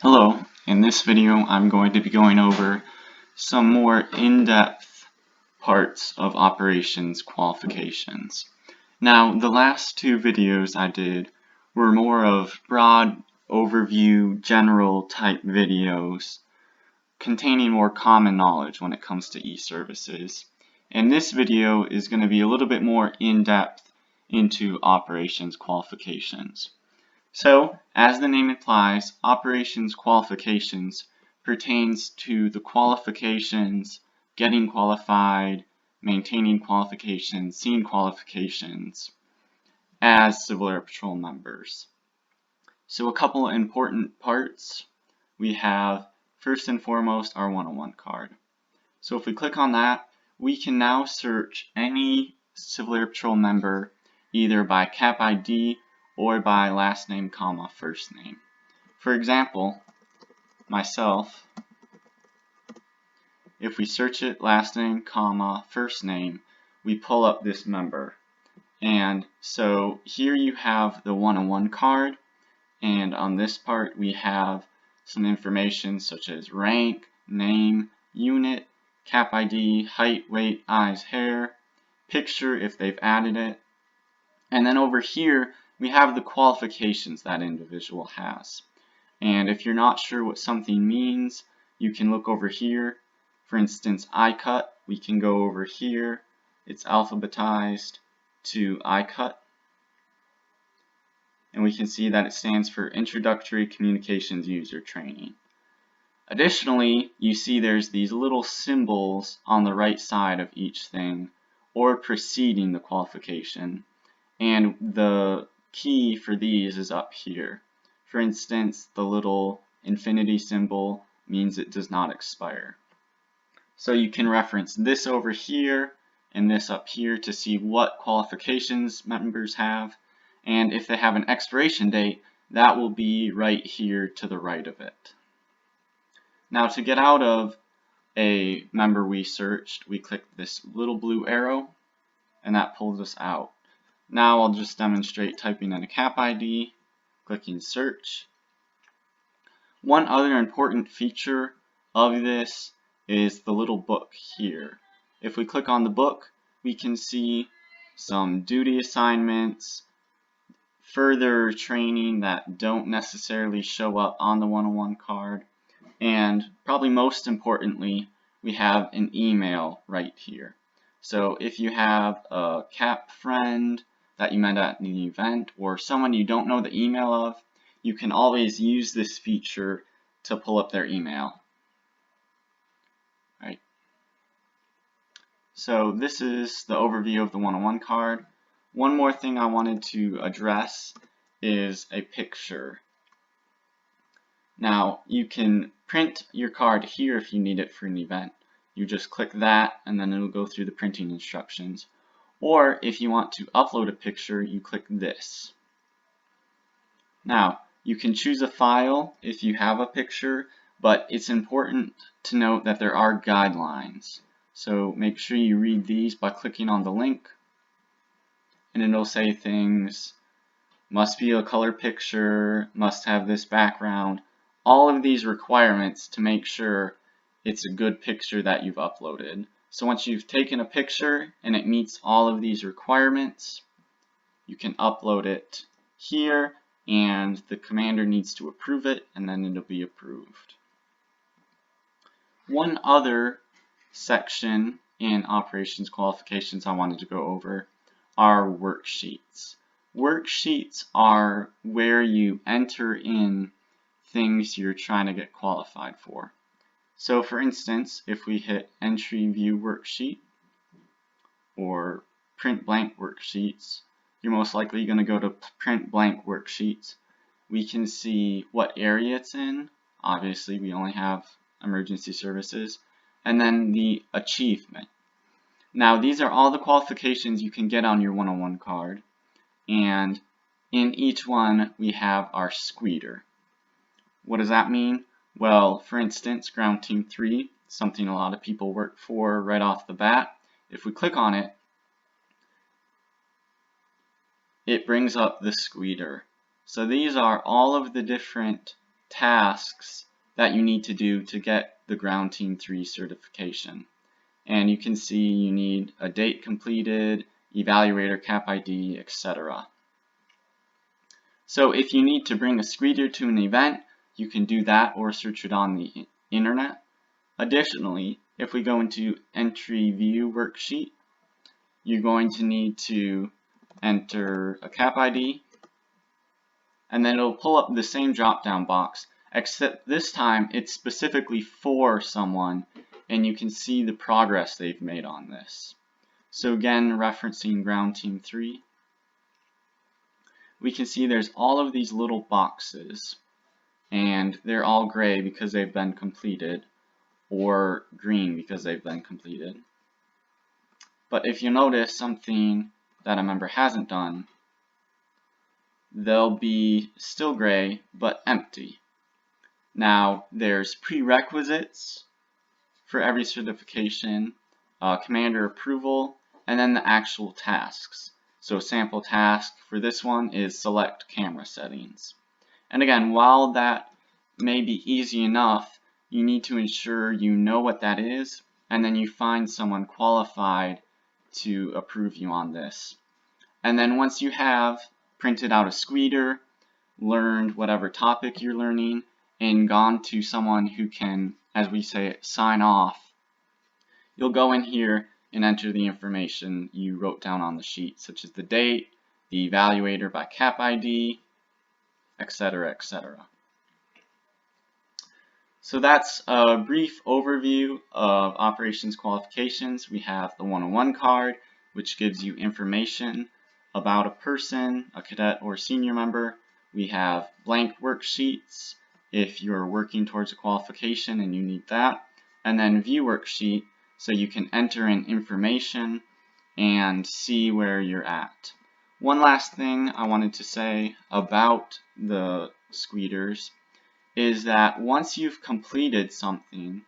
Hello, in this video I'm going to be going over some more in-depth parts of operations qualifications. Now, the last two videos I did were more of broad overview, general type videos containing more common knowledge when it comes to e-services. And this video is going to be a little bit more in-depth into operations qualifications. So, as the name implies, operations qualifications pertains to the qualifications, getting qualified, maintaining qualifications, seeing qualifications as Civil Air Patrol members. So a couple important parts. We have, first and foremost, our 101 card. So if we click on that, we can now search any Civil Air Patrol member either by cap ID or by last name, comma, first name. For example, myself, if we search it last name, comma, first name, we pull up this member. And so here you have the 101 card, and on this part we have some information such as rank, name, unit, cap ID, height, weight, eyes, hair, picture if they've added it, and then over here we have the qualifications that individual has. And if you're not sure what something means, you can look over here. For instance, ICUT, we can go over here. It's alphabetized to ICUT. And we can see that it stands for Introductory Communications User Training. Additionally, you see there's these little symbols on the right side of each thing, or preceding the qualification. And the key for these is up here. For instance, the little infinity symbol means it does not expire. So you can reference this over here and this up here to see what qualifications members have. And if they have an expiration date, that will be right here to the right of it. Now to get out of a member we searched, we click this little blue arrow and that pulls us out. Now I'll just demonstrate typing in a cap ID, clicking search. One other important feature of this is the little book here. If we click on the book, we can see some duty assignments, further training that don't necessarily show up on the 101 card, and probably most importantly, we have an email right here. So if you have a CAP friend that you met at an event or someone you don't know the email of, you can always use this feature to pull up their email. Right. So this is the overview of the 101 card. One more thing I wanted to address is a picture. Now you can print your card here if you need it for an event. You just click that and then it'll go through the printing instructions. Or if you want to upload a picture, you click this. Now, you can choose a file if you have a picture, but it's important to note that there are guidelines. So make sure you read these by clicking on the link. And it'll say things, must be a color picture, must have this background, all of these requirements to make sure it's a good picture that you've uploaded. So once you've taken a picture and it meets all of these requirements, you can upload it here and the commander needs to approve it and then it'll be approved. One other section in operations qualifications I wanted to go over are worksheets. Worksheets are where you enter in things you're trying to get qualified for. So for instance, if we hit Entry View Worksheet or Print Blank Worksheets, you're most likely going to go to Print Blank Worksheets. We can see what area it's in. Obviously, we only have emergency services. And then the achievement. Now, these are all the qualifications you can get on your 101 card. And in each one, we have our squeeder. What does that mean? Well, for instance, Ground Team 3, something a lot of people work for right off the bat. If we click on it, it brings up the squeeder. So these are all of the different tasks that you need to do to get the Ground Team 3 certification. And you can see you need a date completed, evaluator cap ID, etc. So if you need to bring a squeeder to an event, you can do that or search it on the internet. Additionally, if we go into Entry View Worksheet, you're going to need to enter a cap ID, and then it'll pull up the same drop-down box, except this time it's specifically for someone, and you can see the progress they've made on this. So again, referencing Ground Team 3, we can see there's all of these little boxes, and they're all gray because they've been completed, or green because they've been completed. But if you notice something that a member hasn't done, they'll be still gray but empty. Now there's prerequisites for every certification, commander approval, and then the actual tasks. So sample task for this one is select camera settings. And again, while that may be easy enough, you need to ensure you know what that is, and then you find someone qualified to approve you on this. And then once you have printed out a squeeder, learned whatever topic you're learning, and gone to someone who can, as we say, sign off, you'll go in here and enter the information you wrote down on the sheet, such as the date, the evaluator by cap ID, etc., etc. So that's a brief overview of operations qualifications. We have the 101 card, which gives you information about a person, a cadet or senior member. We have blank worksheets if you're working towards a qualification and you need that. And then view worksheet so you can enter in information and see where you're at. One last thing I wanted to say about the squeeders is that once you've completed something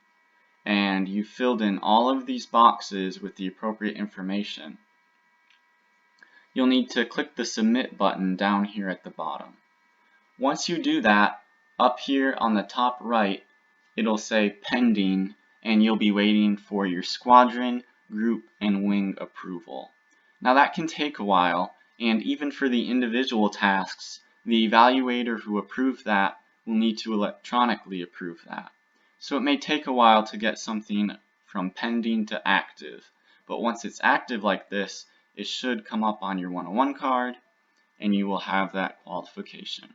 and you've filled in all of these boxes with the appropriate information, you'll need to click the submit button down here at the bottom. Once you do that, up here on the top right, it'll say pending, and you'll be waiting for your squadron, group, and wing approval. Now that can take a while, and even for the individual tasks, the evaluator who approved that will need to electronically approve that. So it may take a while to get something from pending to active, but once it's active like this, it should come up on your 101 card and you will have that qualification.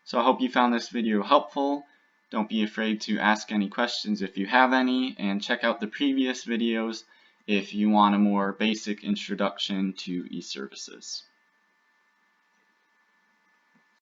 So I hope you found this video helpful. Don't be afraid to ask any questions if you have any, and check out the previous videos if you want a more basic introduction to e-services.